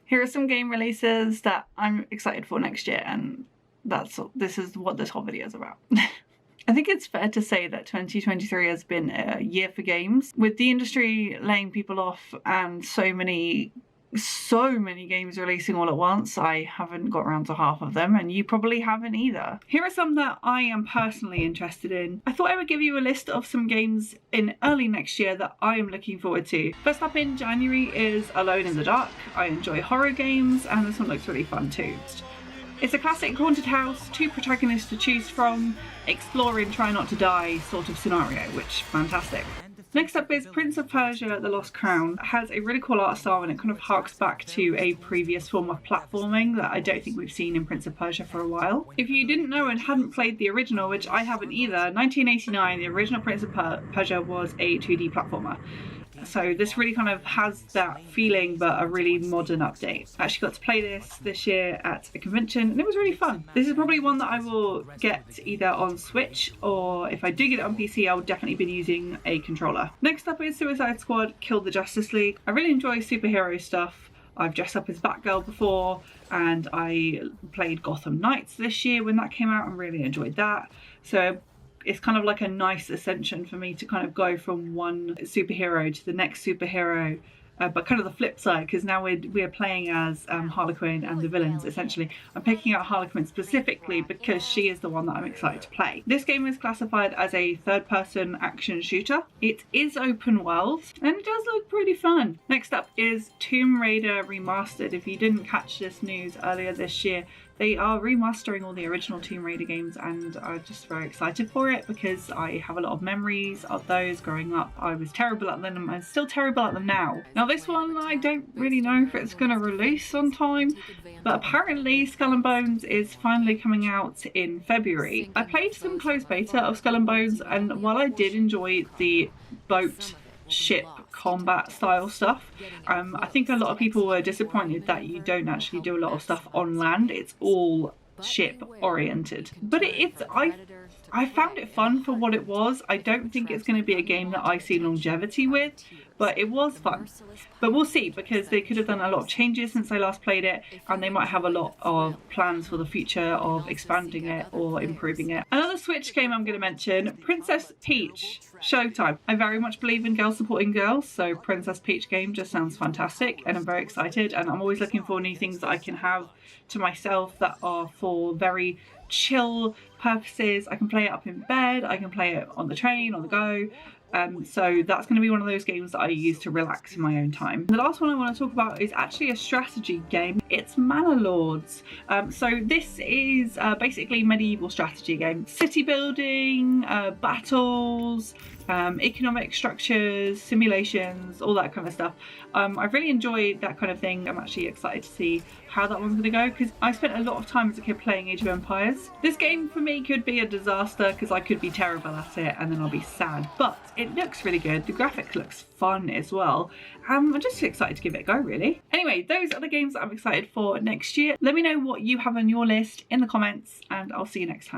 Here are some game releases that I'm excited for next year, and this is what this whole video is about. I think it's fair to say that 2023 has been a year for games, with the industry laying people off and so many games releasing all at once. I haven't got around to half of them, and you probably haven't either. Here are some that I am personally interested in. I thought I would give you a list of some games in early next year that I am looking forward to. First up in January is Alone in the Dark. I enjoy horror games, and this one looks really fun too. It's a classic haunted house, 2 protagonists to choose from, explore and try not to die sort of scenario, which fantastic. Next up is Prince of Persia: The Lost Crown. It has a really cool art style, and it kind of harks back to a previous form of platforming that I don't think we've seen in Prince of Persia for a while. If you didn't know and hadn't played the original, which I haven't either, 1989, the original Prince of Persia was a 2D platformer. So this really kind of has that feeling, but a really modern update. I actually got to play this year at a convention, and it was really fun. This is probably one that I will get either on Switch, or if I do get it on PC, I'll definitely be using a controller. Next up is Suicide Squad: Kill the Justice League. I really enjoy superhero stuff. I've dressed up as Batgirl before, and I played Gotham Knights this year when that came out and really enjoyed that. So it's kind of like a nice ascension for me to kind of go from one superhero to the next superhero, but kind of the flip side, because now we're playing as Harley Quinn and the villains essentially. I'm picking out Harley Quinn specifically because she is the one that I'm excited to play. This game is classified as a third-person action shooter. It is open world, and it does look pretty fun. Next up is Tomb Raider Remastered. If you didn't catch this news earlier this year, they are remastering all the original Tomb Raider games, and I'm just very excited for it because I have a lot of memories of those growing up. I was terrible at them, and I'm still terrible at them now. Now this one, I don't really know if it's going to release on time, but apparently Skull and Bones is finally coming out in February. I played some closed beta of Skull and Bones, and while I did enjoy the boat ship combat style stuff, I think a lot of people were disappointed that you don't actually do a lot of stuff on land. It's all ship oriented, but I found it fun for what it was. I don't think it's going to be a game that I see longevity with, but it was fun. But we'll see, because they could have done a lot of changes since I last played it, and they might have a lot of plans for the future of expanding it or improving it. Another Switch game I'm going to mention, Princess Peach Showtime. I very much believe in girls supporting girls, so Princess Peach game just sounds fantastic, and I'm very excited, and I'm always looking for new things that I can have to myself that are for very chill purposes. I can play it up in bed, I can play it on the train, on the go. So that's going to be one of those games that I use to relax in my own time. The last one I want to talk about is actually a strategy game. It's Manor Lords. So this is basically medieval strategy game. City building, battles, economic structures, simulations, all that kind of stuff. I've really enjoyed that kind of thing. I'm actually excited to see how that one's going to go, because I spent a lot of time as a kid playing Age of Empires. This game for me could be a disaster because I could be terrible at it and then I'll be sad, but it looks really good. The graphics looks fun as well. I'm just excited to give it a go, really. Anyway, those are the games that I'm excited for next year. Let me know what you have on your list in the comments, and I'll see you next time.